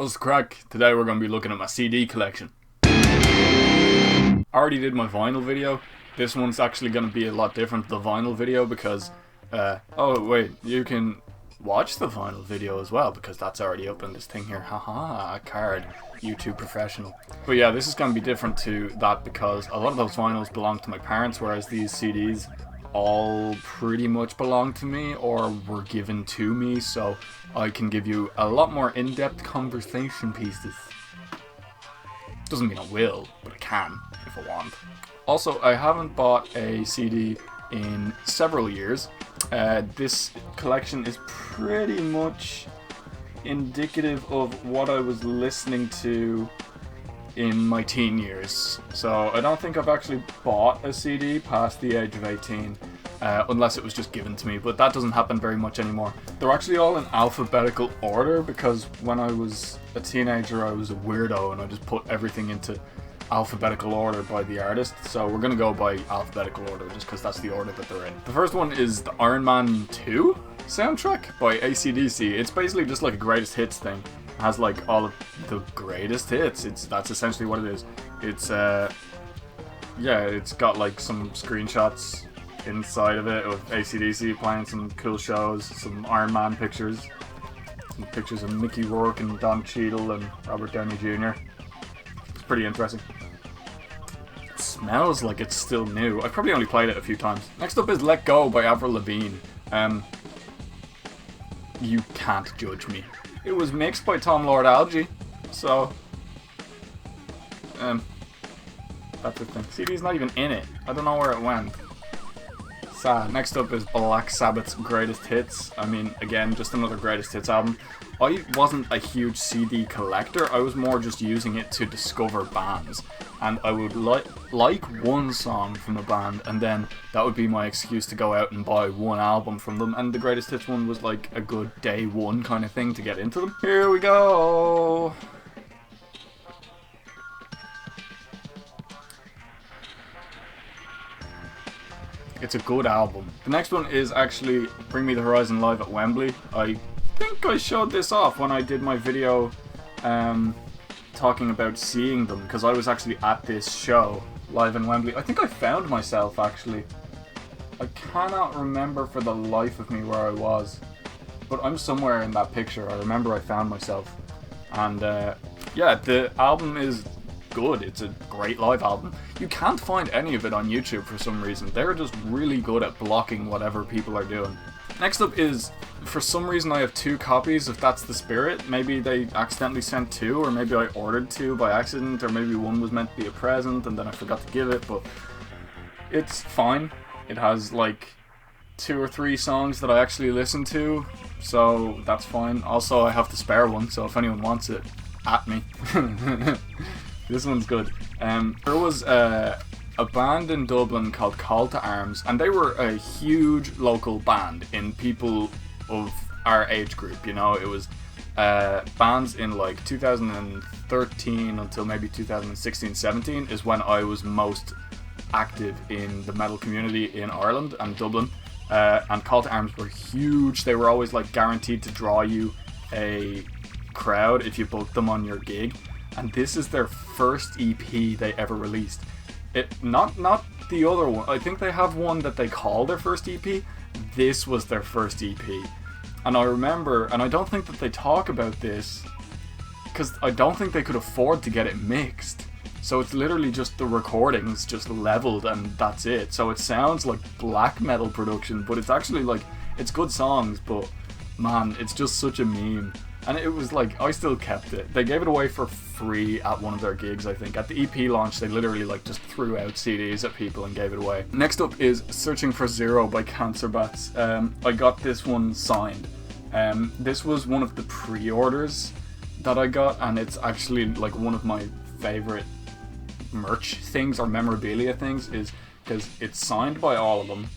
What's the crack? Today we're going to be looking at my CD collection. I already did my vinyl video. This one's actually going to be a lot different to the vinyl video because oh wait, you can watch the vinyl video as well because that's already up in this thing here. Haha, card. YouTube professional. But yeah, this is going to be different to that because a lot of those vinyls belong to my parents, whereas these CDs all pretty much belong to me or were given to me, so I can give you a lot more in-depth conversation pieces. Doesn't mean I will, but I can if I want. Also, I haven't bought a CD in several years. This collection is pretty much indicative of what I was listening to in my teen years. So I don't think I've actually bought a CD past the age of 18, unless it was just given to me, but that doesn't happen very much anymore. They're actually all in alphabetical order because when I was a teenager I was a weirdo and I just put everything into alphabetical order by the artist, so we're gonna go by alphabetical order just because that's the order that they're in. The first one is the Iron Man 2 soundtrack by AC/DC. It's basically just like a greatest hits thing. It has like all of the greatest hits. That's essentially what it is. It's yeah, it's got like some screenshots inside of it of AC/DC playing some cool shows, some Iron Man pictures, some pictures of Mickey Rourke and Don Cheadle and Robert Downey Jr. It's pretty interesting. It smells like it's still new. I've probably only played it a few times. Next up is Let Go by Avril Lavigne. You can't judge me. It was mixed by Tom Lord Alge, so that's the thing. CD's not even in it. I don't know where it went. Sad. Next up is Black Sabbath's Greatest Hits. I mean, again, just another Greatest Hits album. I wasn't a huge CD collector. I was more just using it to discover bands. And I would like one song from a band, and then that would be my excuse to go out and buy one album from them. And the Greatest Hits one was like a good day one kind of thing to get into them. Here we go! It's a good album. The next one is actually Bring Me the Horizon live at Wembley. I think I showed this off when I did my video talking about seeing them, because I was actually at this show live in Wembley. I think I found myself actually. I cannot remember for the life of me where I was, but I'm somewhere in that picture. I remember I found myself. And yeah, the album is good. It's a great live album. You can't find any of it on YouTube for some reason. They're just really good at blocking whatever people are doing. Next up is, for some reason I have two copies of That's the Spirit. Maybe they accidentally sent two, or maybe I ordered two by accident, or maybe one was meant to be a present and then I forgot to give it, but it's fine. It has like 2 or 3 songs that I actually listen to, so that's fine. Also, I have the spare one, so if anyone wants it, at me. This one's good. There was a band in Dublin called Call to Arms, and they were a huge local band in people of our age group, you know. It was bands in like 2013 until maybe 2016-17 is when I was most active in the metal community in Ireland and Dublin. And Call to Arms were huge. They were always like guaranteed to draw you a crowd if you booked them on your gig. And this is their first EP they ever released. Not the other one. I think they have one that they call their first EP. This was their first EP. And I remember, and I don't think that they talk about this, because I don't think they could afford to get it mixed. So it's literally just the recordings just leveled and that's it. So it sounds like black metal production, but it's actually like, it's good songs, but man, it's just such a meme. And it was like, I still kept it. They gave it away for free at one of their gigs, I think. At the EP launch, they literally like just threw out CDs at people and gave it away. Next up is Searching for Zero by Cancer Bats. I got this one signed. This was one of the pre-orders that I got, and it's actually like one of my favorite merch things or memorabilia things, is because it's signed by all of them,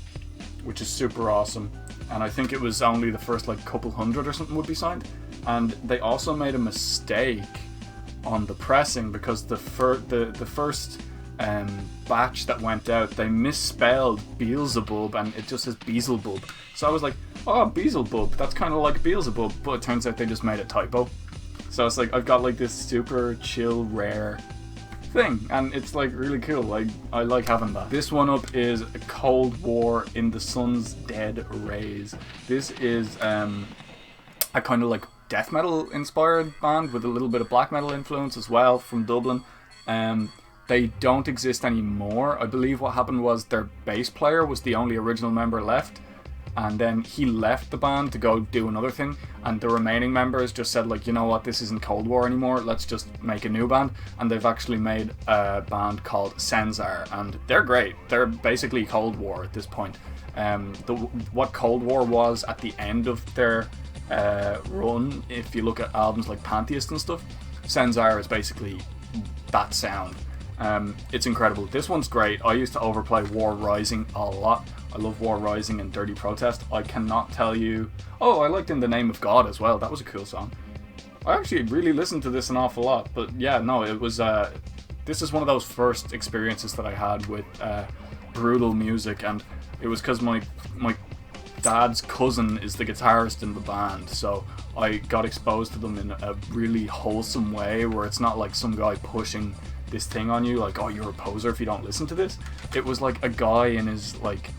which is super awesome. And I think it was only the first like couple hundred or something would be signed. And they also made a mistake on the pressing because the first batch that went out, they misspelled Beelzebub and it just says Beelzebub. So I was like, oh, Beelzebub, that's kind of like Beelzebub, but it turns out they just made a typo. So it's like I've got like this super chill, rare thing, and it's like really cool. I like having that. This one up is Cold War in the Sun's Dead Rays. This is a kind of like death metal inspired band with a little bit of black metal influence as well, from Dublin. They don't exist anymore. I believe what happened was their bass player was the only original member left, and then he left the band to go do another thing, and the remaining members just said like, you know what, this isn't Cold War anymore, let's just make a new band. And they've actually made a band called Senzar, and they're great. They're basically Cold War at this point. What Cold War was at the end of their run, if you look at albums like Pantheist and stuff, Senzar is basically that sound. It's incredible. This one's great. I used to overplay War Rising a lot. I love War Rising and Dirty Protest. I cannot tell you... Oh, I liked In the Name of God as well. That was a cool song. I actually really listened to this an awful lot. But yeah, no, it was... this is one of those first experiences that I had with brutal music. And it was because my dad's cousin is the guitarist in the band. So I got exposed to them in a really wholesome way, where it's not like some guy pushing this thing on you, like, oh, you're a poser if you don't listen to this. It was like a guy in his, like...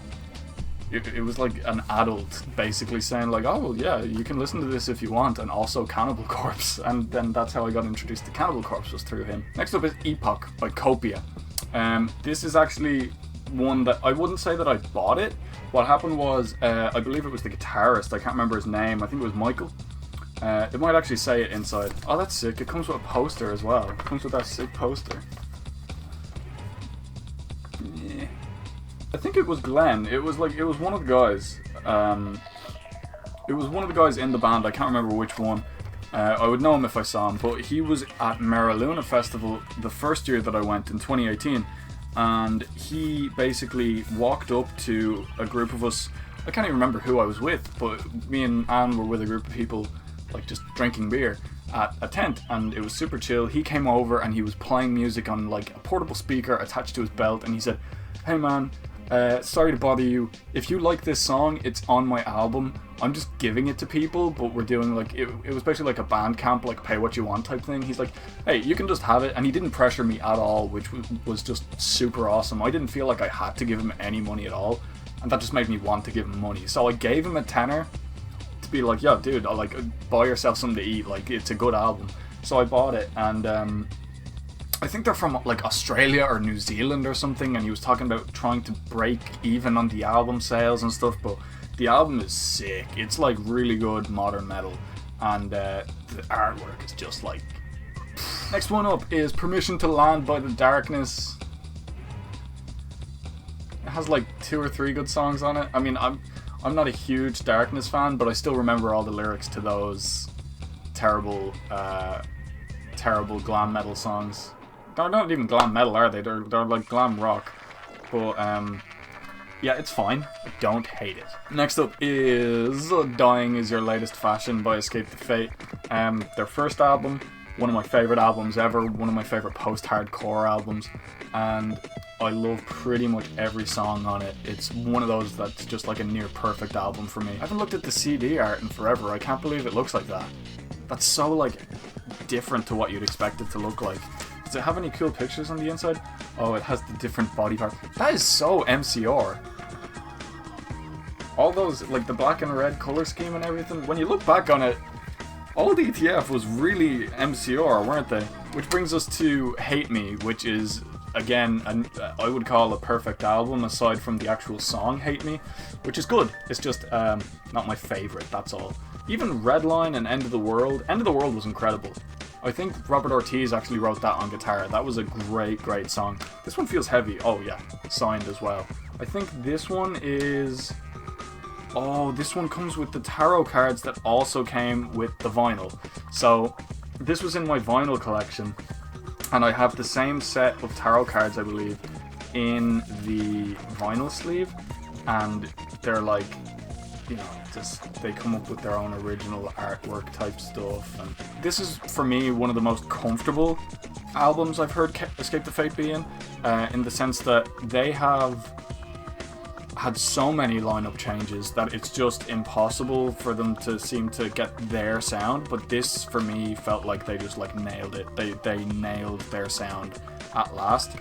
It was like an adult basically saying like, oh well, yeah, you can listen to this if you want, and also Cannibal Corpse. And then that's how I got introduced to Cannibal Corpse, was through him. Next up is Epoch by Copia. This is actually one that I wouldn't say that I bought it. What happened was, I believe it was the guitarist, I can't remember his name, I think it was Michael. It might actually say it inside. Oh, that's sick. It comes with a poster as well. It comes with that sick poster. Yeah. I think it was Glenn. It was one of the guys. It was one of the guys in the band. I can't remember which one. I would know him if I saw him, but he was at Mariluna Festival the first year that I went in 2018, and he basically walked up to a group of us. I can't even remember who I was with, but me and Anne were with a group of people, like just drinking beer at a tent, and it was super chill. He came over and he was playing music on like a portable speaker attached to his belt, and he said, "Hey man, sorry to bother you. If you like this song, it's on my album. I'm just giving it to people, but we're doing like, it was basically like a band camp, like pay what you want type thing." He's like, "Hey, you can just have it." And he didn't pressure me at all, which was just super awesome. I didn't feel like I had to give him any money at all, and that just made me want to give him money. So I gave him a tenner to be like, "Yo, dude, I'll like buy yourself something to eat. Like, it's a good album." So I bought it, and I think they're from like Australia or New Zealand or something, and he was talking about trying to break even on the album sales and stuff, but the album is sick. It's like really good modern metal, and the artwork is just like... Next one up is Permission to Land by The Darkness. It has like 2 or 3 good songs on it. I mean, I'm not a huge Darkness fan, but I still remember all the lyrics to those terrible glam metal songs. They're not even glam metal, are they? They're like glam rock. But yeah, it's fine. I don't hate it. Next up is Dying Is Your Latest Fashion by Escape the Fate. Their first album, one of my favourite albums ever, one of my favourite post-hardcore albums, and I love pretty much every song on it. It's one of those that's just like a near perfect album for me. I haven't looked at the CD art in forever. I can't believe it looks like that. That's so like different to what you'd expect it to look like. Does it have any cool pictures on the inside? Oh, it has the different body parts. That is so MCR. All those, like the black and red color scheme and everything, when you look back on it, Old ETF was really MCR, weren't they? Which brings us to Hate Me, which is, again, I would call a perfect album aside from the actual song Hate Me, which is good. It's just not my favourite, that's all. Even Redline and End of the World was incredible. I think Robert Ortiz actually wrote that on guitar. That was a great, great song. This one feels heavy. Oh yeah, signed as well. I think this one is... Oh, this one comes with the tarot cards that also came with the vinyl. So, this was in my vinyl collection, and I have the same set of tarot cards, I believe, in the vinyl sleeve, and they're like, you know, just they come up with their own original artwork type stuff. And this is, for me, one of the most comfortable albums I've heard Escape the Fate be in the sense that they have had so many lineup changes that it's just impossible for them to seem to get their sound. But this, for me, felt like they just like nailed it. They nailed their sound at last.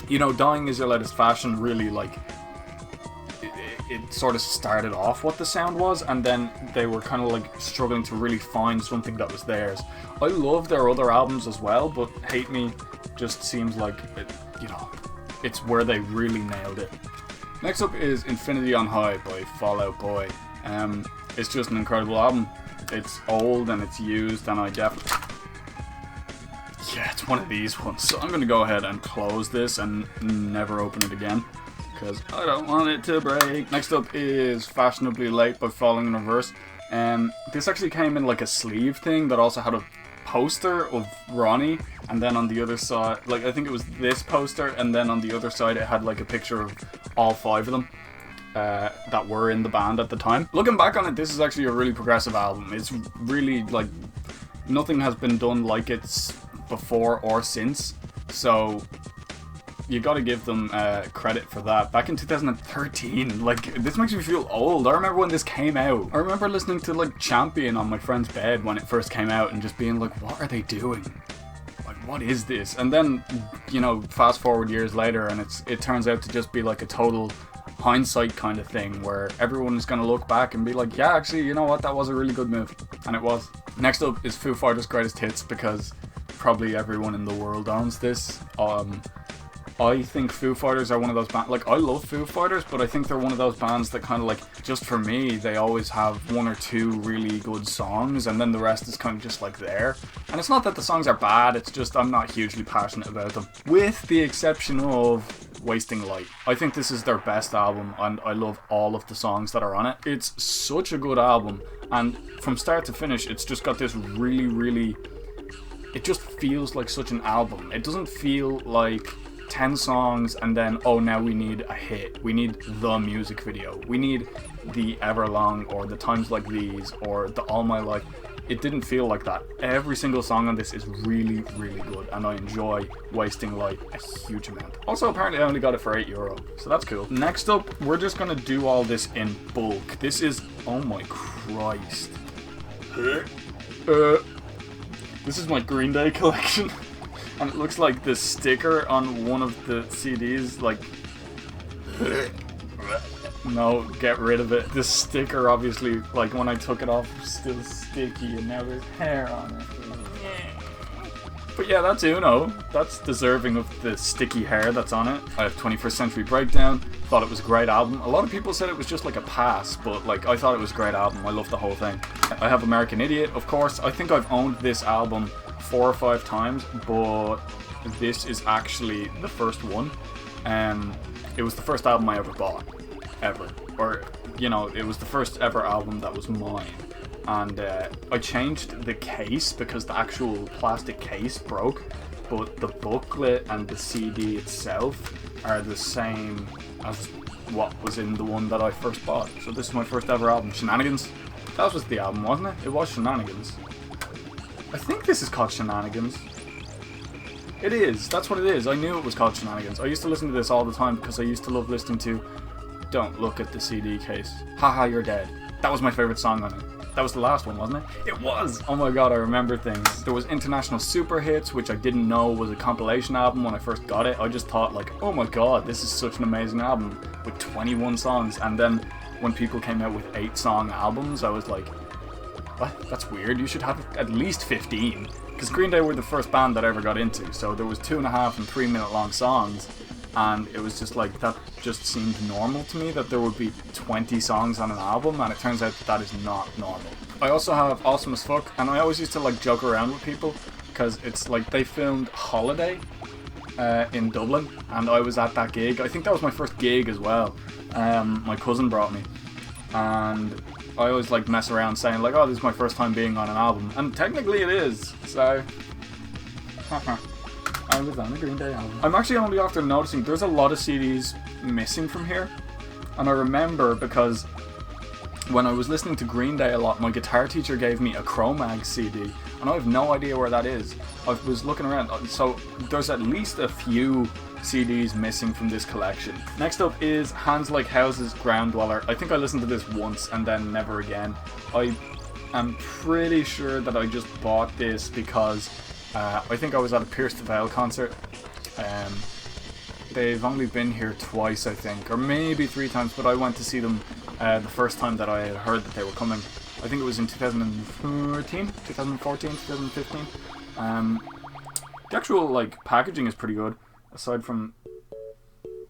You know, Dying Is Your Latest Fashion really like it sort of started off what the sound was, and then they were kind of like struggling to really find something that was theirs. I love their other albums as well, but Hate Me just seems like it, you know, it's where they really nailed it. Next up is Infinity on High by Fall Out Boy. It's just an incredible album. It's old and it's used, and yeah, it's one of these ones. So I'm going to go ahead and close this and never open it again, because I don't want it to break. Next up is Fashionably Late by Falling in Reverse. This actually came in like a sleeve thing that also had a poster of Ronnie, and then on the other side, like I think it was this poster, and then on the other side it had like a picture of all 5 of them that were in the band at the time. Looking back on it, this is actually a really progressive album. It's really like nothing has been done like it's before or since, so you gotta give them credit for that. Back in 2013, like, this makes me feel old. I remember when this came out. I remember listening to like Champion on my friend's bed when it first came out and just being like, what are they doing? Like, what is this? And then, you know, fast forward years later and it turns out to just be like a total hindsight kind of thing where everyone's gonna look back and be like, yeah, actually, you know what, that was a really good move. And it was. Next up is Foo Fighters' Greatest Hits, because probably everyone in the world owns this. I think Foo Fighters are one of those bands, like, I love Foo Fighters, but I think they're one of those bands that kind of like, just for me, they always have 1 or 2 really good songs, and then the rest is kind of just like there. And it's not that the songs are bad, it's just I'm not hugely passionate about them. With the exception of Wasting Light. I think this is their best album, and I love all of the songs that are on it. It's such a good album, and from start to finish, it's just got this really, it just feels like such an album. It doesn't feel like 10 songs and then, oh, now we need a hit. We need the music video. We need the Everlong or the Times Like These or the All My Life. It didn't feel like that. Every single song on this is really good, and I enjoy Wasting Light a huge amount. Also, apparently I only got it for €8, so that's cool. Next up, we're just gonna do all this in bulk. This is, oh my Christ. This is my Green Day collection. And it looks like the sticker on one of the CDs, like... No, get rid of it. This sticker, obviously, like, when I took it off, was still sticky, and now there's hair on it. But yeah, that's Uno. That's deserving of the sticky hair that's on it. I have 21st Century Breakdown. Thought it was a great album. A lot of people said it was just like a pass, but like, I thought it was a great album. I loved the whole thing. I have American Idiot, of course. I think I've owned this album 4 or 5 times, but this is actually the first one. It was the first album I ever bought, ever, or you know, it was the first ever album that was mine. And I changed the case because the actual plastic case broke, but the booklet and the CD itself are the same as what was in the one that I first bought. So this is my first ever album, Shenanigans. That was the album, wasn't it? It was Shenanigans. I think this is called Shenanigans. It is, that's what it is. I knew it was called Shenanigans. I used to listen to this all the time because I used to love listening to Don't Look at the CD Case. Haha, You're Dead. That was my favourite song on it. That was the last one, wasn't it? It was! Oh my god, I remember things. There was International Super Hits, which I didn't know was a compilation album when I first got it. I just thought like, oh my god, this is such an amazing album with 21 songs. And then when people came out with 8-song albums, I was like, what? That's weird. You should have at least 15. Because Green Day were the first band that I ever got into, so there was 2.5 and 3 minute long songs, and it was just like, that just seemed normal to me that there would be 20 songs on an album, and it turns out that is not normal. I also have Awesome as Fuck, and I always used to like joke around with people, because it's like they filmed Holiday in Dublin, and I was at that gig. I think that was my first gig as well. My cousin brought me, and I always like mess around saying like, oh, this is my first time being on an album, and technically it is, so I was on a Green Day album. I'm actually only after noticing there's a lot of CDs missing from here, and I remember because when I was listening to Green Day a lot, my guitar teacher gave me a Cro-Mag CD, and I have no idea where that is. I was looking around, so there's at least a few CDs missing from this collection. Next up is Hands Like Houses Ground Dweller. I think I listened to this once and then never again. I'm pretty sure that I just bought this because I think I was at a Pierce the Veil concert. They've only been here twice, I think, or maybe 3 times, but I went to see them the first time that I had heard that they were coming. I think it was in 2014, 2015. The actual like packaging is pretty good, aside from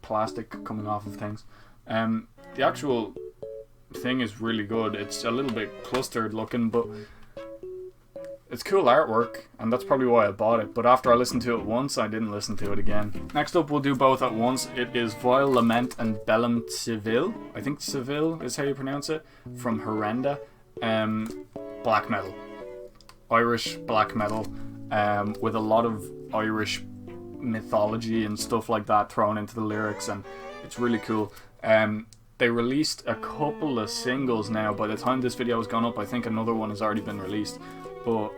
plastic coming off of things. The actual thing is really good. It's a little bit clustered looking, but it's cool artwork, and that's probably why I bought it. But after I listened to it once, I didn't listen to it again. Next up, we'll do both at once. It is Vile Lament and Bellum Civil. I think Civil is how you pronounce it. From Horrenda. Black metal. Irish black metal. With a lot of Irish mythology and stuff like that thrown into the lyrics, and it's really cool. They released a couple of singles now. By the time this video has gone up, I think another one has already been released. But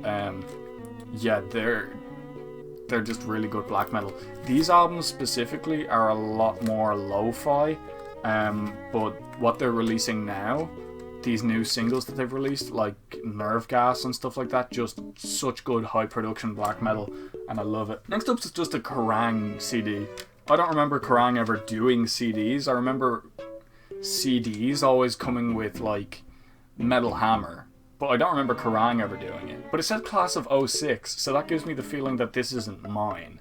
yeah, they're just really good black metal. These albums specifically are a lot more lo-fi, but what they're releasing now, these new singles that they've released, like Nerve Gas and stuff like that, just such good high production black metal, and I love it. Next up is just a Kerrang CD. I don't remember Kerrang ever doing CDs. I remember CDs always coming with like Metal Hammer, but I don't remember Kerrang ever doing it. But it said class of 06, so that gives me the feeling that this isn't mine.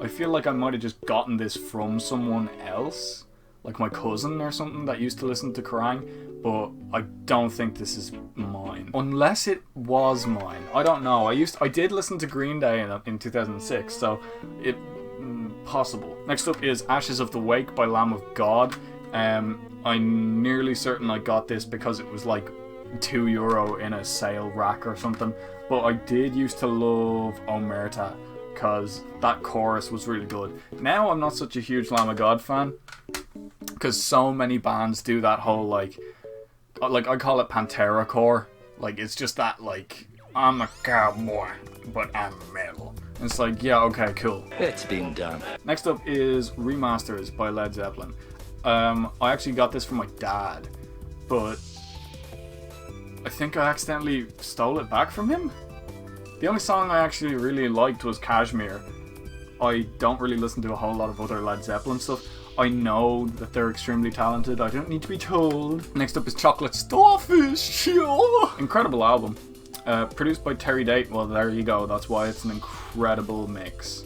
I feel like I might have just gotten this from someone else, like my cousin or something that used to listen to Kerrang, but I don't think this is mine. Unless it was mine. I don't know. I did listen to Green Day in 2006, so it possible. Next up is Ashes of the Wake by Lamb of God. I'm nearly certain I got this because it was like €2 in a sale rack or something, but I did used to love Omerta because that chorus was really good. Now I'm not such a huge Lamb of God fan because so many bands do that whole like I call it Pantera core. Like it's just that like, I'm a cowboy but I'm metal. And it's like, yeah, okay, cool. It's been done. Next up is Remasters by Led Zeppelin. I actually got this from my dad, but I think I accidentally stole it back from him. The only song I actually really liked was Kashmir. I don't really listen to a whole lot of other Led Zeppelin stuff. I know that they're extremely talented. I don't need to be told. Next up is Chocolate Starfish. Incredible album. Produced by Terry Date. Well, there you go. That's why it's an incredible mix.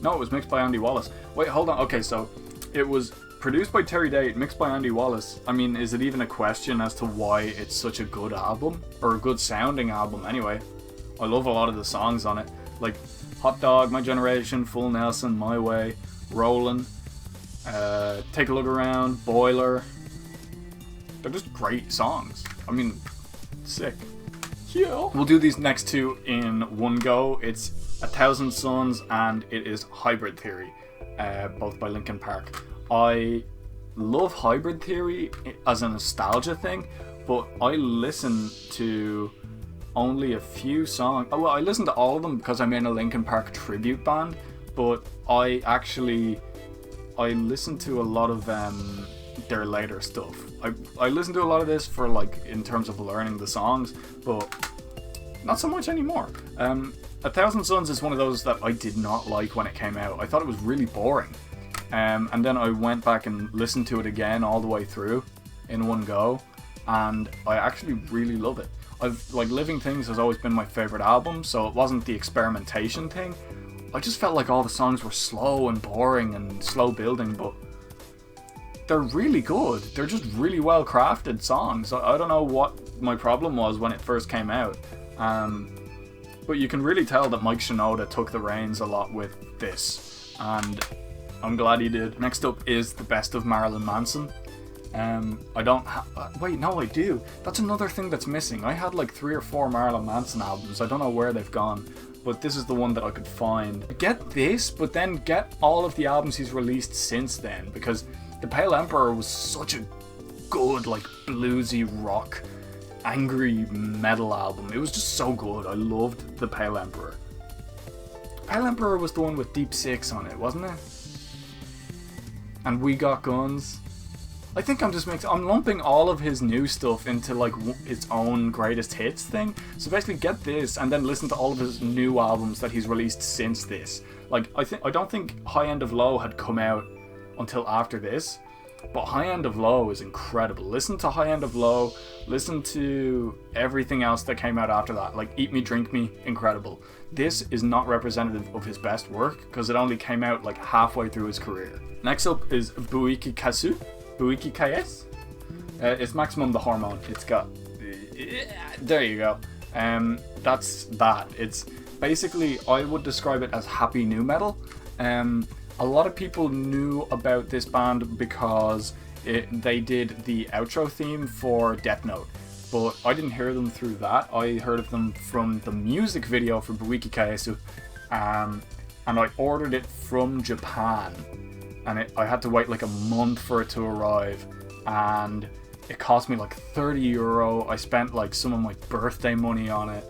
No, it was mixed by Andy Wallace. Wait, hold on. Okay, so it was produced by Terry Date, mixed by Andy Wallace. I mean, is it even a question as to why it's such a good album? Or a good sounding album, anyway. I love a lot of the songs on it. Like Hot Dog, My Generation, Full Nelson, My Way, Rollin', Take a Look Around, Boiler. They're just great songs. I mean, sick. Yeah. We'll do these next two in one go. It's 1,000 Suns and it is Hybrid Theory, both by Linkin Park. I love Hybrid Theory as a nostalgia thing, but I listen to only a few songs. Well, I listen to all of them because I'm in a Linkin Park tribute band, but I listen to a lot of their later stuff. I listen to a lot of this for like in terms of learning the songs, but not so much anymore. 1,000 Suns is one of those that I did not like when it came out. I thought it was really boring. And then I went back and listened to it again all the way through in one go, and I actually really love it. Living Things has always been my favorite album, so it wasn't the experimentation thing. I just felt like all the songs were slow and boring and slow building, but they're really good. They're just really well crafted songs. I don't know what my problem was when it first came out, but you can really tell that Mike Shinoda took the reins a lot with this, and I'm glad he did. Next up is The Best of Marilyn Manson. I don't wait, no, I do. That's another thing that's missing. I had like 3 or 4 Marilyn Manson albums. I don't know where they've gone, but this is the one that I could find. Get this, but then get all of the albums he's released since then, because The Pale Emperor was such a good, like, bluesy rock angry metal album. It was just so good. I loved the Pale Emperor. Pale Emperor was the one with Deep Six on it, wasn't it? And We Got Guns. I think I'm lumping all of his new stuff into like its own greatest hits thing. So basically get this and then listen to all of his new albums that he's released since this. Like I don't think High End of Low had come out until after this, but High End of Low is incredible. Listen to High End of Low, listen to everything else that came out after that, like Eat Me, Drink Me, incredible. This is not representative of his best work because it only came out like halfway through his career. Next up is Buiki Kasu. Buiki Kayes? It's Maximum the Hormone. It's got... there you go. That's that. It's basically, I would describe it as happy nu metal. A lot of people knew about this band because they did the outro theme for Death Note. But I didn't hear them through that. I heard of them from the music video for Buiki Kaesu. And I ordered it from Japan. And I had to wait like a month for it to arrive, and it cost me like €30. I spent like some of my birthday money on it,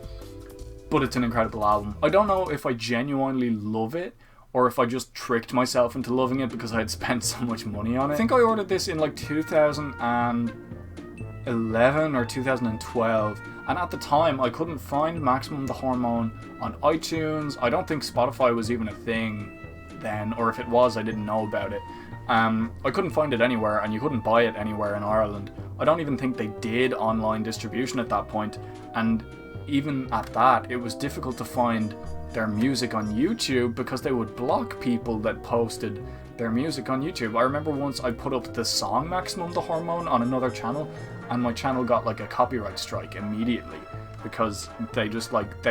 but it's an incredible album. I don't know if I genuinely love it or if I just tricked myself into loving it because I had spent so much money on it. I think I ordered this in like 2011 or 2012, and at the time I couldn't find Maximum the Hormone on iTunes. I don't think Spotify was even a thing then, or if it was, I didn't know about it. I couldn't find it anywhere, and you couldn't buy it anywhere in Ireland. I don't even think they did online distribution at that point, and even at that, it was difficult to find their music on YouTube because they would block people that posted their music on YouTube. I remember once I put up the song Maximum the Hormone on another channel, and my channel got like a copyright strike immediately because they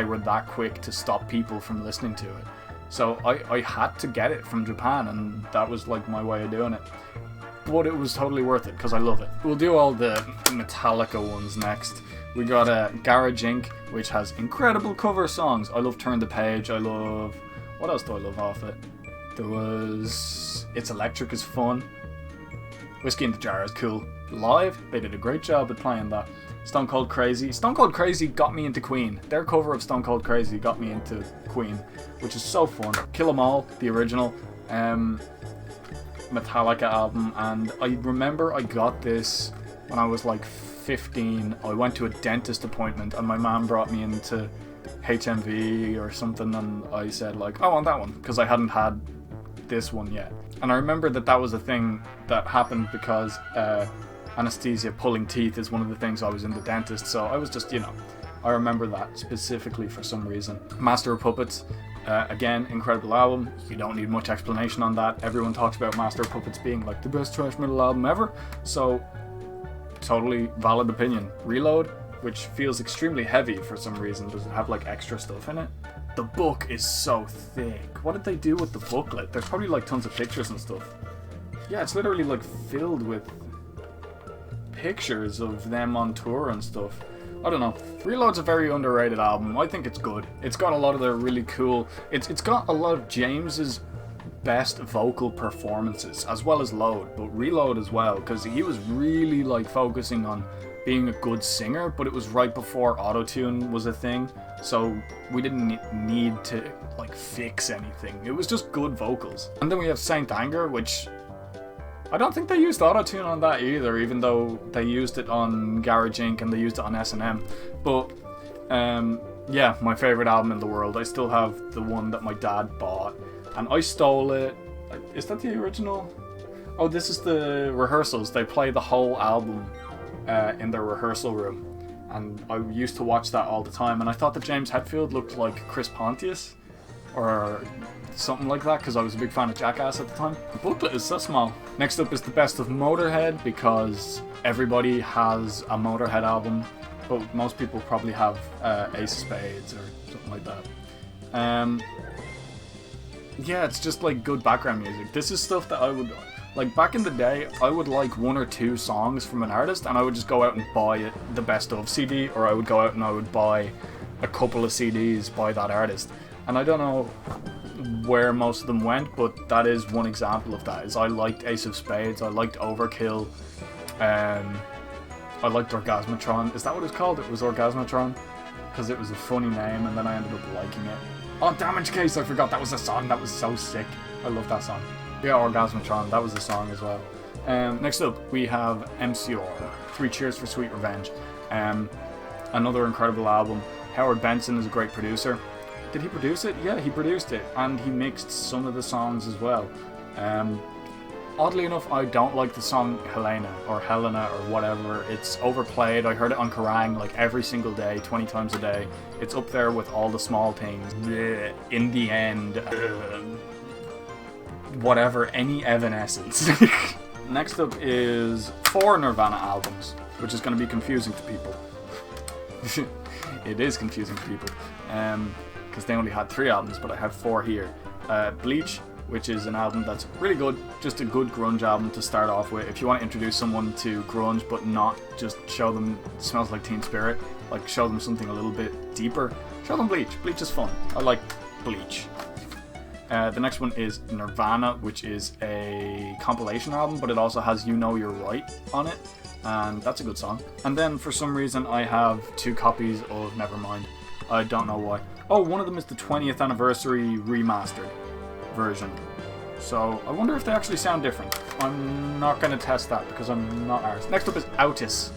were that quick to stop people from listening to it. So I had to get it from Japan, and that was like my way of doing it. But it was totally worth it because I love it. We'll do all the Metallica ones next. We got Garage Inc., which has incredible cover songs. I love Turn the Page. I love... what else do I love off it? There was... It's Electric is fun. Whiskey in the Jar is cool. Live, they did a great job at playing that. Stone Cold Crazy. Stone Cold Crazy got me into Queen. Their cover of Stone Cold Crazy got me into Queen, which is so fun. Kill 'Em All, the original Metallica album, and I remember I got this when I was like 15. I went to a dentist appointment and my mom brought me into HMV or something, and I said like, I want that one, because I hadn't had this one yet. And I remember that was a thing that happened because anesthesia, pulling teeth is one of the things I was in the dentist, so I was just, I remember that specifically for some reason. Master of Puppets, again, incredible album. You don't need much explanation on that. Everyone talks about Master of Puppets being like the best thrash metal album ever, so totally valid opinion. Reload, which feels extremely heavy for some reason. Does it have like extra stuff in it? The book is so thick. What did they do with the booklet? There's probably like tons of pictures and stuff. Yeah, it's literally like filled with pictures of them on tour and stuff. I don't know. Reload's a very underrated album. I think it's good. It's got a lot of the really cool... It's got a lot of James's best vocal performances, as well as Load, but Reload as well, because he was really like focusing on being a good singer, but it was right before auto-tune was a thing, so we didn't need to like fix anything. It was just good vocals. And then we have Saint Anger, which I don't think they used auto-tune on that either, even though they used it on Garage Inc. and they used it on S&M. But yeah, my favorite album in the world. I still have the one that my dad bought, and I stole it. Is that the original? Oh, this is the rehearsals. They play the whole album in their rehearsal room, and I used to watch that all the time, and I thought that James Hetfield looked like Chris Pontius or something like that, because I was a big fan of Jackass at the time. The booklet is so small. Next up is the best of Motorhead, because everybody has a Motorhead album, but most people probably have Ace of Spades or something like that. Yeah, it's just like good background music. This is stuff that I would, like back in the day, I would like one or two songs from an artist and I would just go out and buy it, the best of CD, or I would go out and I would buy a couple of CDs by that artist. And I don't know where most of them went, but that is one example of that. Is I liked Ace of Spades, I liked Overkill, I liked Orgasmatron. Is that what it's called? It was Orgasmatron? Because it was a funny name, and then I ended up liking it. Oh, Damage Case, I forgot that was a song. That was so sick. I love that song. Yeah, Orgasmatron, that was a song as well. Next up, we have MCR, 3 Cheers for Sweet Revenge. Another incredible album. Howard Benson is a great producer. Did he produce it? Yeah, he produced it, and he mixed some of the songs as well. Oddly enough, I don't like the song Helena or whatever. It's overplayed. I heard it on Kerrang like every single day, 20 times a day. It's up there with All the Small Things. Blech. In the End. Whatever, any Evanescence. Next up is 4 Nirvana albums, which is going to be confusing to people. It is confusing to people, because they only had 3 albums, but I have 4 here. Bleach, which is an album that's really good, just a good grunge album to start off with. If you want to introduce someone to grunge, but not just show them Smells Like Teen Spirit, like show them something a little bit deeper, show them Bleach. Bleach is fun. I like Bleach. The next one is Nirvana, which is a compilation album, but it also has You Know You're Right on it, and that's a good song. And then for some reason I have 2 copies of Nevermind. I don't know why. Oh, one of them is the 20th anniversary remastered version. So I wonder if they actually sound different. I'm not going to test that because I'm not arsed. Next up is Autis.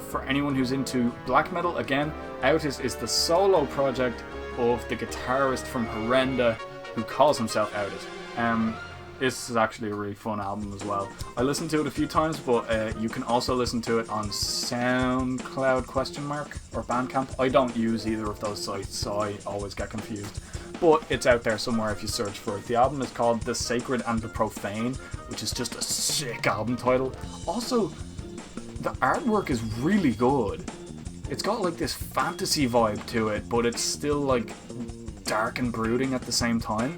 For anyone who's into black metal, again, Autis is the solo project of the guitarist from Horrenda who calls himself Autis. This is actually a really fun album as well. I listened to it a few times, but you can also listen to it on SoundCloud ? Or Bandcamp. I don't use either of those sites, so I always get confused. But it's out there somewhere if you search for it. The album is called The Sacred and the Profane, which is just a sick album title. Also, the artwork is really good. It's got like this fantasy vibe to it, but it's still like dark and brooding at the same time.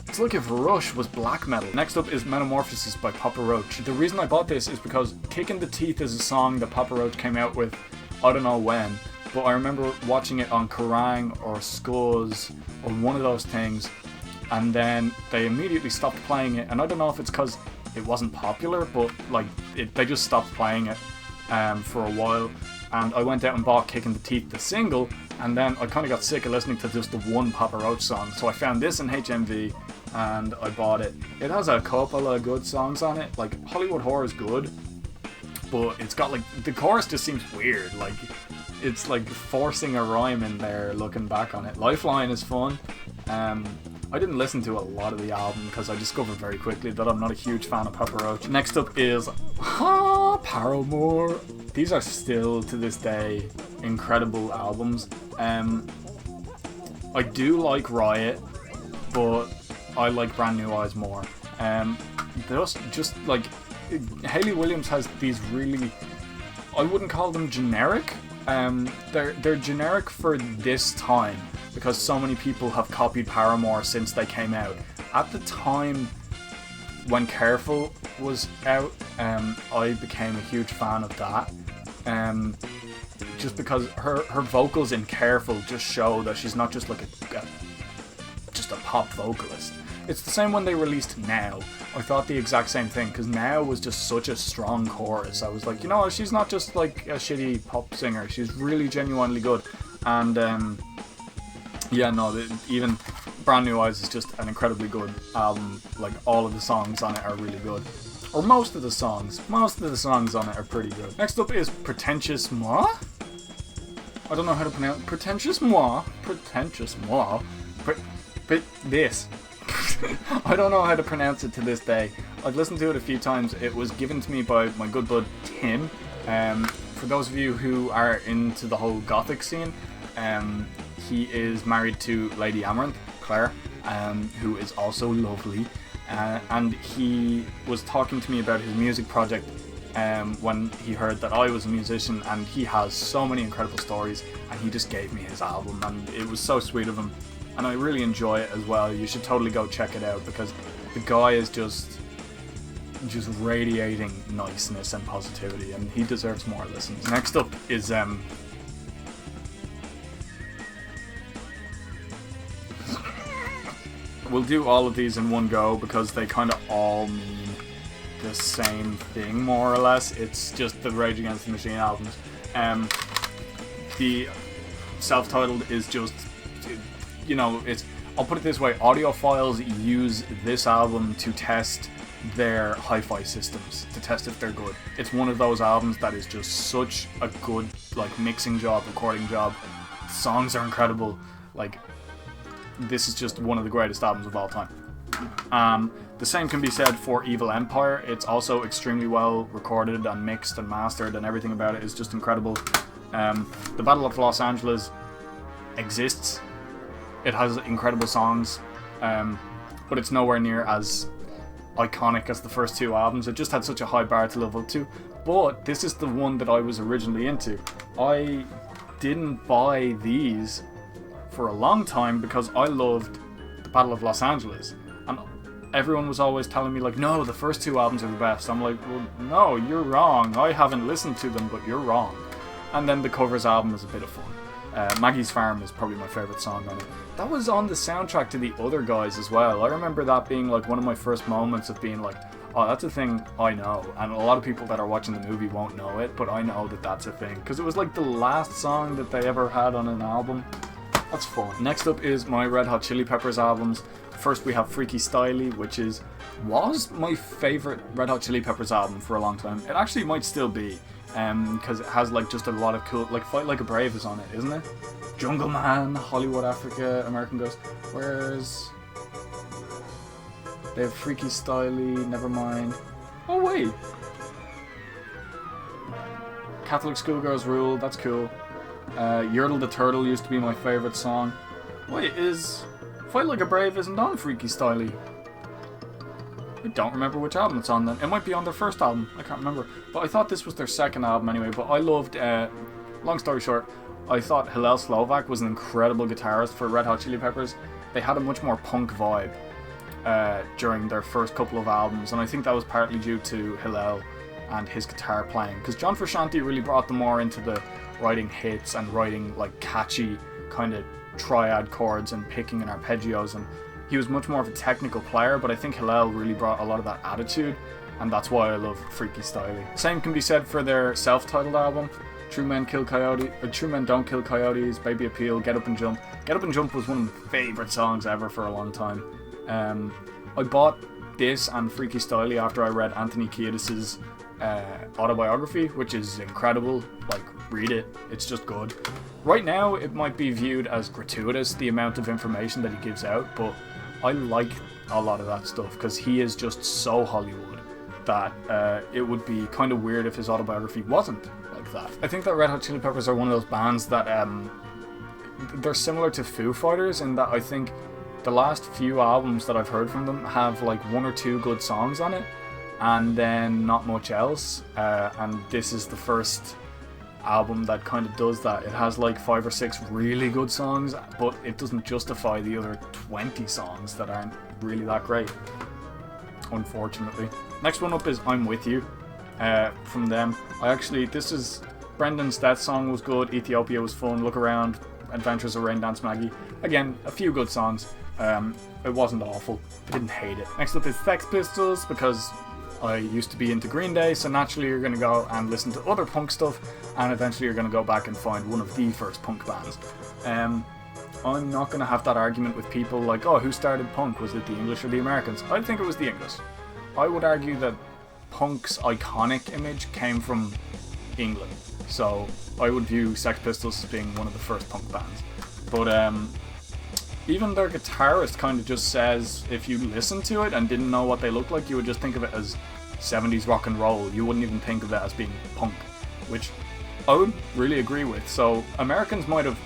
It's like if Rush was black metal. Next up is Metamorphosis by Papa Roach. The reason I bought this is because Kick in the Teeth is a song that Papa Roach came out with, I don't know when, but I remember watching it on Kerrang or Scuzz or one of those things, and then they immediately stopped playing it, and I don't know if it's because it wasn't popular, but like they just stopped playing it for a while, and I went out and bought Kick in the Teeth, the single, and then I kind of got sick of listening to just the one Papa Roach song, so I found this in HMV, and I bought it. It has a couple of good songs on it, like Hollywood Horror is good, but it's got like, the chorus just seems weird, like it's like forcing a rhyme in there looking back on it. Lifeline is fun. I didn't listen to a lot of the album because I discovered very quickly that I'm not a huge fan of Papa Roach. Next up is Paramore. These are still to this day incredible albums. I do like Riot, but I like Brand New Eyes more. Just like Hayley Williams has these really, I wouldn't call them generic. They're generic for this time because so many people have copied Paramore since they came out. At the time when Careful was out, I became a huge fan of that. Just because her vocals in Careful just show that she's not just like just a pop vocalist. It's the same when they released Now. I thought the exact same thing, because Now was just such a strong chorus. I was like, you know, she's not just like a shitty pop singer. She's really genuinely good. And yeah, no, even Brand New Eyes is just an incredibly good album. Like, all of the songs on it are really good. Or most of the songs. Most of the songs on it are pretty good. Next up is Pretentious Moi. I don't know how to pronounce Pretentious Moi. Pretentious Moi. This. I don't know how to pronounce it to this day. I've listened to it a few times. It was given to me by my good bud Tim. For those of you who are into the whole gothic scene, he is married to Lady Amaranth, Claire, who is also lovely. And he was talking to me about his music project when he heard that I was a musician, and he has so many incredible stories, and he just gave me his album, and it was so sweet of him. And I really enjoy it as well. You should totally go check it out because the guy is just radiating niceness and positivity, and he deserves more listens. Next up is we'll do all of these in one go because they kind of all mean the same thing, more or less. It's just the Rage Against the Machine albums. The self-titled is just, you know, I'll put it this way, audiophiles use this album to test their hi-fi systems, to test if they're good. It's one of those albums that is just such a good, like, mixing job, recording job. The songs are incredible. Like, this is just one of the greatest albums of all time. The same can be said for Evil Empire. It's also extremely well recorded and mixed and mastered, and everything about it is just incredible. The Battle of Los Angeles exists. It has incredible songs, but it's nowhere near as iconic as the first two albums. It just had such a high bar to live up to. But this is the one that I was originally into. I didn't buy these for a long time because I loved the Battle of Los Angeles, and everyone was always telling me, like, no, the first two albums are the best. I'm like, well, no, you're wrong. I haven't listened to them, but you're wrong. And then the covers album is a bit of fun. Maggie's Farm is probably my favourite song on it. That was on the soundtrack to The Other Guys as well. I remember that being like one of my first moments of being like, oh, that's a thing I know. And a lot of people that are watching the movie won't know it, but I know that that's a thing. Because it was like the last song that they ever had on an album. That's fun. Next up is my Red Hot Chili Peppers albums. First we have Freaky Styley, which was my favourite Red Hot Chili Peppers album for a long time. It actually might still be. Because it has like just a lot of cool, like Fight Like a Brave is on it, isn't it? Jungle Man, Hollywood Africa, American Ghost. Where's... They have Freaky Styley, Nevermind. Oh wait! Catholic Schoolgirls Rule, that's cool. Yertle the Turtle used to be my favourite song. Wait, is Fight Like a Brave isn't on Freaky Styley? I don't remember which album it's on then. It might be on their first album, I can't remember. But I thought this was their second album anyway. But I loved, long story short, I thought Hillel Slovak was an incredible guitarist for Red Hot Chili Peppers. They had a much more punk vibe during their first couple of albums. And I think that was partly due to Hillel and his guitar playing. Because John Frusciante really brought them more into the writing hits and writing like catchy kind of triad chords and picking and arpeggios, and he was much more of a technical player, but I think Hillel really brought a lot of that attitude, and that's why I love Freaky Styley. Same can be said for their self-titled album, True Men Don't Kill Coyotes, Baby Appeal, Get Up and Jump. Get Up and Jump was one of my favourite songs ever for a long time. I bought this and Freaky Styley after I read Anthony Kiedis' autobiography, which is incredible. Like, read it, it's just good. Right now it might be viewed as gratuitous, the amount of information that he gives out, but I like a lot of that stuff because he is just so Hollywood that it would be kind of weird if his autobiography wasn't like that. I think that Red Hot Chili Peppers are one of those bands that they're similar to Foo Fighters in that I think the last few albums that I've heard from them have like one or two good songs on it and then not much else, and this is the first album that kind of does that. It has like 5 or 6 really good songs, but it doesn't justify the other 20 songs that aren't really that great, unfortunately. Next one up is I'm With You, from them. This is Brendan's Death Song was good, Ethiopia was fun, Look Around, Adventures of Rain Dance Maggie. Again, a few good songs. It wasn't awful, I didn't hate it. Next up is Sex Pistols, because I used to be into Green Day, so naturally you're going to go and listen to other punk stuff, and eventually you're going to go back and find one of the first punk bands. I'm not going to have that argument with people like, oh, who started punk? Was it the English or the Americans? I think it was the English. I would argue that punk's iconic image came from England, so I would view Sex Pistols as being one of the first punk bands. But even their guitarist kind of just says, if you listen to it and didn't know what they looked like, you would just think of it as 70s rock and roll. You wouldn't even think of it as being punk, which I would really agree with. So Americans might have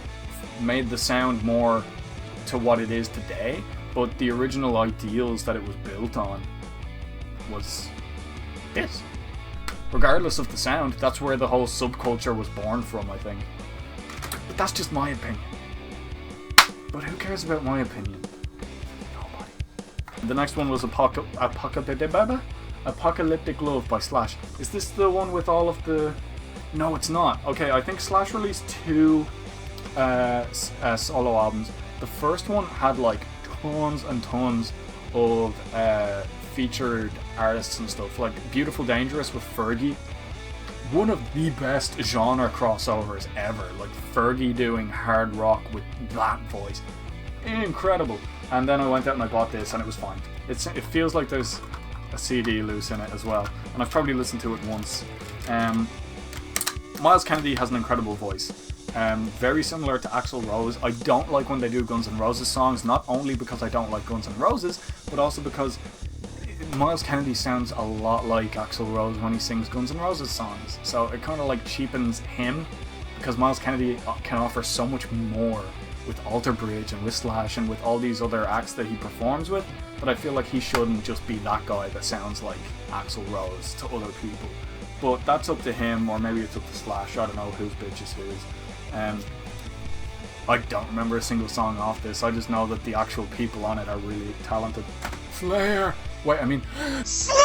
made the sound more to what it is today, but the original ideals that it was built on was this. Regardless of the sound, that's where the whole subculture was born from, I think. But that's just my opinion. But who cares about my opinion? Nobody. The next one was Apocalyptic Love by Slash. Is this the one with all of the... No, it's not. Okay, I think Slash released 2 solo albums. The first one had like tons and tons of featured artists and stuff, like Beautiful Dangerous with Fergie. One of the best genre crossovers ever. Like Fergie doing hard rock with that voice. Incredible. And then I went out and I bought this and it was fine. It feels like there's a CD loose in it as well. And I've probably listened to it once. Myles Kennedy has an incredible voice. Very similar to Axl Rose. I don't like when they do Guns N' Roses songs, not only because I don't like Guns N' Roses, but also because Myles Kennedy sounds a lot like Axl Rose when he sings Guns N' Roses songs. So it kind of like cheapens him, because Myles Kennedy can offer so much more with Alter Bridge and with Slash and with all these other acts that he performs with, but I feel like he shouldn't just be that guy that sounds like Axl Rose to other people. But that's up to him, or maybe it's up to Slash. I don't know whose bitch is whose. I don't remember a single song off this. I just know that the actual people on it are really talented. Slayer! Wait, I mean... Slayer!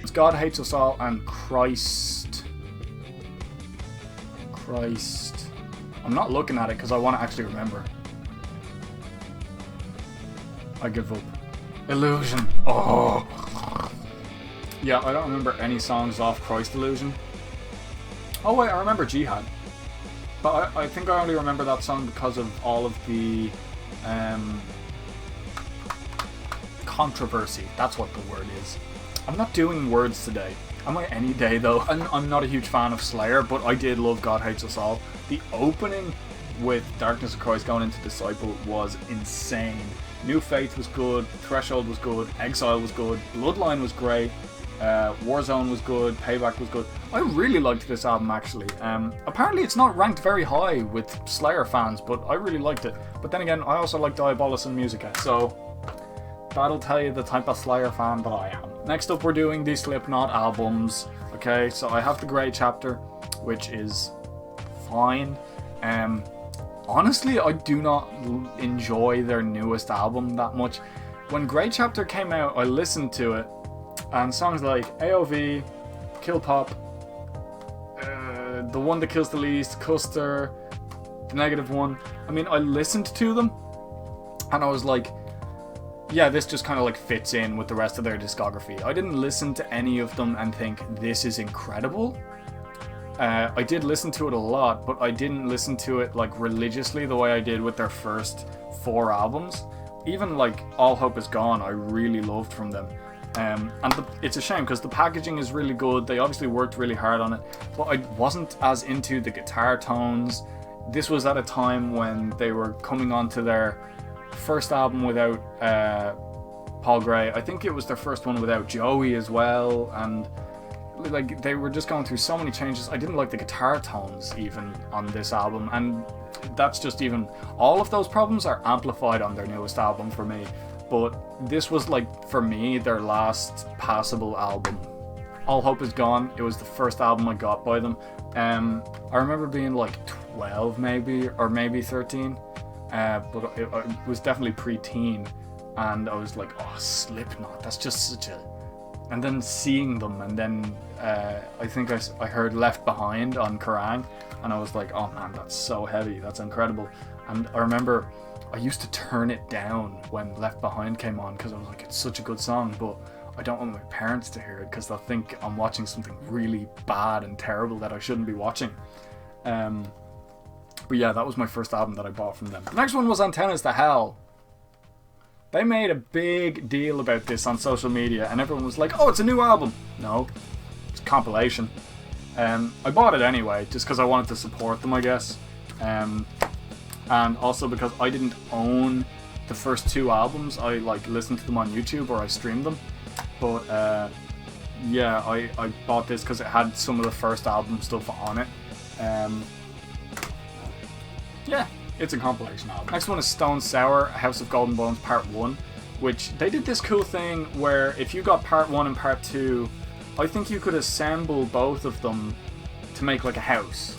It's God Hates Us All and Christ. I'm not looking at it because I want to actually remember. I give up. Illusion. Oh. Yeah, I don't remember any songs off Christ Illusion. Oh wait, I remember Jihad. But I think I only remember that song because of all of the controversy. That's what the word is. I'm not doing words today. I might any day though. I'm not a huge fan of Slayer, but I did love God Hates Us All. The opening with Darkness of Christ going into Disciple was insane. New Faith was good, Threshold was good, Exile was good, Bloodline was great, Warzone was good, Payback was good. I really liked this album actually. Apparently it's not ranked very high with Slayer fans, but I really liked it. But then again, I also like Diabolus and Musica, so that'll tell you the type of Slayer fan that I am. Next up we're doing the Slipknot albums. Okay, so I have the Grey Chapter, which is fine. Honestly, I do not enjoy their newest album that much. When Grey Chapter came out, I listened to it, and songs like AOV, Kill Pop, The One That Kills the Least, Custer, The Negative One, I mean, I listened to them, and I was like, yeah, this just kind of like fits in with the rest of their discography. I didn't listen to any of them and think, this is incredible. I did listen to it a lot, but I didn't listen to it like religiously the way I did with their first 4 albums. Even like All Hope Is Gone, I really loved from them. It's a shame because the packaging is really good. They obviously worked really hard on it, but I wasn't as into the guitar tones. This was at a time when they were coming onto their first album without Paul Gray. I think it was their first one without Joey as well, and like they were just going through so many changes. I didn't like the guitar tones even on this album, and that's just even all of those problems are amplified on their newest album for me. But this was like, for me, their last passable album. All Hope Is Gone, it was the first album I got by them. I remember being like 12 maybe, or maybe 13, but it was definitely pre-teen, and I was like, oh, Slipknot, that's just such a... And then seeing them, and then I think I heard Left Behind on Kerrang, and I was like, oh man, that's so heavy, that's incredible. And I remember I used to turn it down when Left Behind came on because I was like, it's such a good song, but I don't want my parents to hear it because they'll think I'm watching something really bad and terrible that I shouldn't be watching. But yeah, that was my first album that I bought from them. The next one was Antennas to Hell. They made a big deal about this on social media, and everyone was like, oh, it's a new album. No, it's a compilation. I bought it anyway, just because I wanted to support them, I guess. And also because I didn't own the first 2 albums. I like listened to them on YouTube, or I streamed them. But yeah, I bought this because it had some of the first album stuff on it. Yeah, it's a compilation album. Next one is Stone Sour, House of Golden Bones Part 1, which they did this cool thing where if you got Part 1 and Part 2, I think you could assemble both of them to make like a house.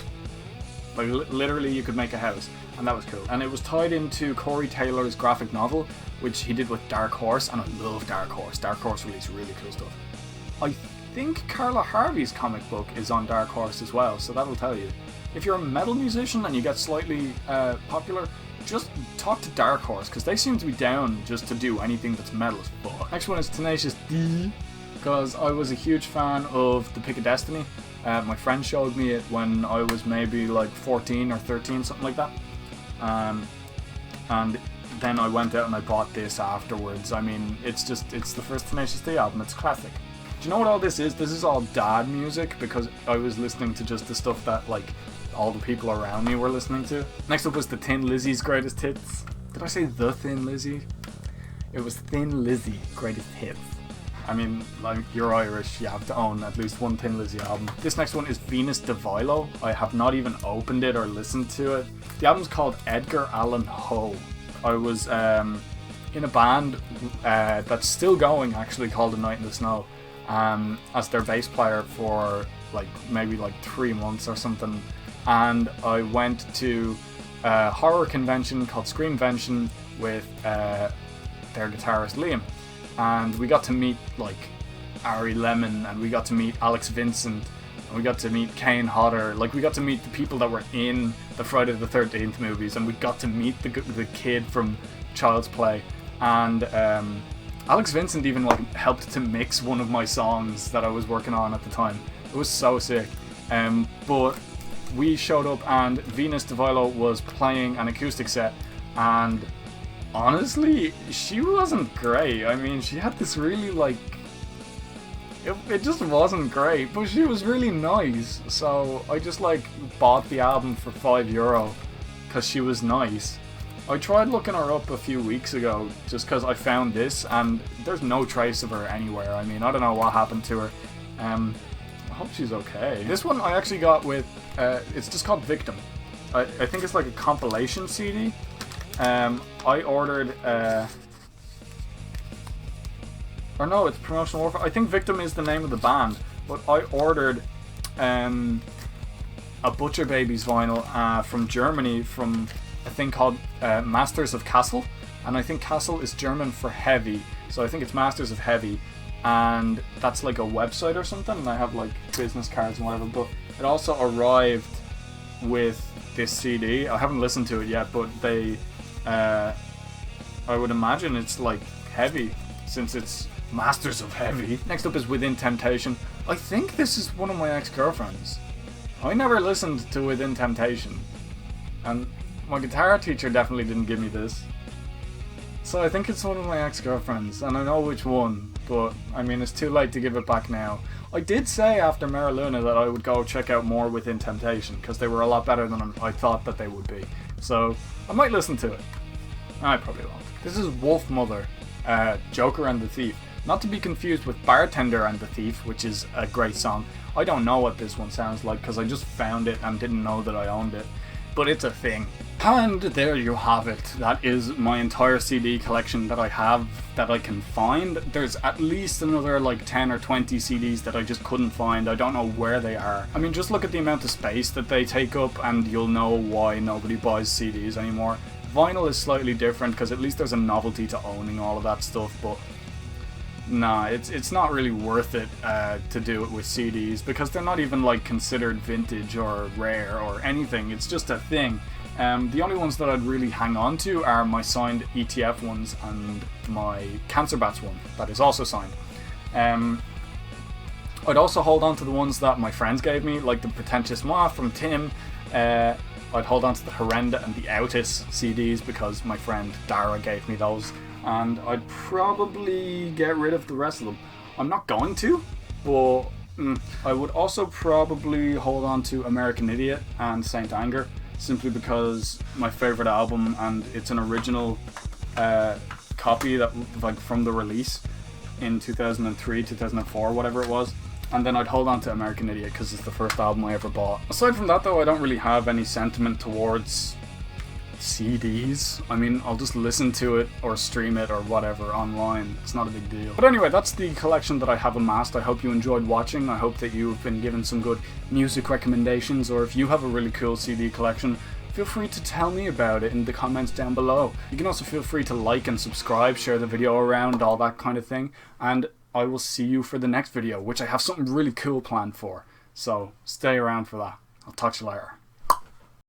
Like literally you could make a house, and that was cool. And it was tied into Corey Taylor's graphic novel, which he did with Dark Horse, and I love Dark Horse. Dark Horse released really cool stuff. I think Carla Harvey's comic book is on Dark Horse as well, so that'll tell you. if you're a metal musician and you get slightly popular, just talk to Dark Horse, because they seem to be down just to do anything that's metal as fuck. Next one is Tenacious D, because I was a huge fan of The Pick of Destiny. My friend showed me it when I was maybe like 14 or 13, something like that. And then I went out and I bought this afterwards. I mean, it's the first Tenacious D album. It's classic. Do you know what all this is? This is all dad music, because I was listening to just the stuff that like all the people around me were listening to. Next up was the Thin Lizzy's Greatest Hits. Did I say the Thin Lizzy? It was Thin Lizzy Greatest Hits. I mean, like, you're Irish, you have to own at least one Thin Lizzy album. This next one is Venus de Vilo. I have not even opened it or listened to it. The album's called Edgar Allan Poe. I was in a band that's still going, actually, called A Night in the Snow, as their bass player for maybe 3 months or something. And I went to a horror convention called Screamvention with their guitarist Liam, and we got to meet like Ari Lemon, and we got to meet Alex Vincent, and we got to meet Kane Hodder. Like, we got to meet the people that were in the Friday the 13th movies, and we got to meet the kid from Child's Play, and Alex Vincent even helped to mix one of my songs that I was working on at the time. It was so sick. But we showed up and Venus de Vilo was playing an acoustic set, and honestly, she wasn't great. I mean, she had this really it just wasn't great, but she was really nice. So I just bought the album for €5 because she was nice. I tried looking her up a few weeks ago just because I found this, and there's no trace of her anywhere. I mean, I don't know what happened to her. I hope she's okay. This one I actually got with, it's just called Victim. I think it's like a compilation CD. I ordered, or no, it's Promotional Warfare. I think Victim is the name of the band, but I ordered a Butcher Babies vinyl from Germany, from a thing called Masters of Castle, and I think Castle is German for heavy, so I think it's Masters of Heavy, and that's like a website or something, and I have like business cards and whatever. But it also arrived with this CD. I haven't listened to it yet, but they I would imagine it's like heavy, since it's Masters of Heavy. Next up is Within Temptation. I think this is one of my ex-girlfriends. I never listened to Within Temptation, and my guitar teacher definitely didn't give me this. So I think it's one of my ex-girlfriends, and I know which one, but I mean, it's too late to give it back now. I did say after Mara Luna that I would go check out more Within Temptation, because they were a lot better than I thought that they would be. So I might listen to it. I probably won't. This is Wolf Mother, Joker and the Thief. Not to be confused with Bartender and the Thief, which is a great song. I don't know what this one sounds like, because I just found it and didn't know that I owned it. But it's a thing. And there you have it. That is my entire CD collection that I have, that I can find. There's at least another 10 or 20 CDs that I just couldn't find. I don't know where they are. I mean, just look at the amount of space that they take up and you'll know why nobody buys CDs anymore. Vinyl is slightly different, because at least there's a novelty to owning all of that stuff, but nah, it's not really worth it to do it with CDs, because they're not even considered vintage or rare or anything. It's just a thing. The only ones that I'd really hang on to are my signed ETF ones and my Cancer Bats one that is also signed. I'd also hold on to the ones that my friends gave me, like the Pretentious Moi from Tim. I'd hold on to the Horrenda and the Outis CDs because my friend Dara gave me those. And I'd probably get rid of the rest of them. I'm not going to, but I would also probably hold on to American Idiot and Saint Anger, simply because my favorite album, and it's an original copy that from the release in 2003, 2004, whatever it was. And then I'd hold on to American Idiot because it's the first album I ever bought. Aside from that though, I don't really have any sentiment towards CDs. I mean, I'll just listen to it or stream it or whatever online. It's not a big deal. But anyway, that's the collection that I have amassed. I hope you enjoyed watching. I hope that you've been given some good music recommendations, or if you have a really cool CD collection, feel free to tell me about it in the comments down below. You can also feel free to like and subscribe, share the video around, all that kind of thing. And I will see you for the next video, which I have something really cool planned for. So stay around for that. I'll talk to you later.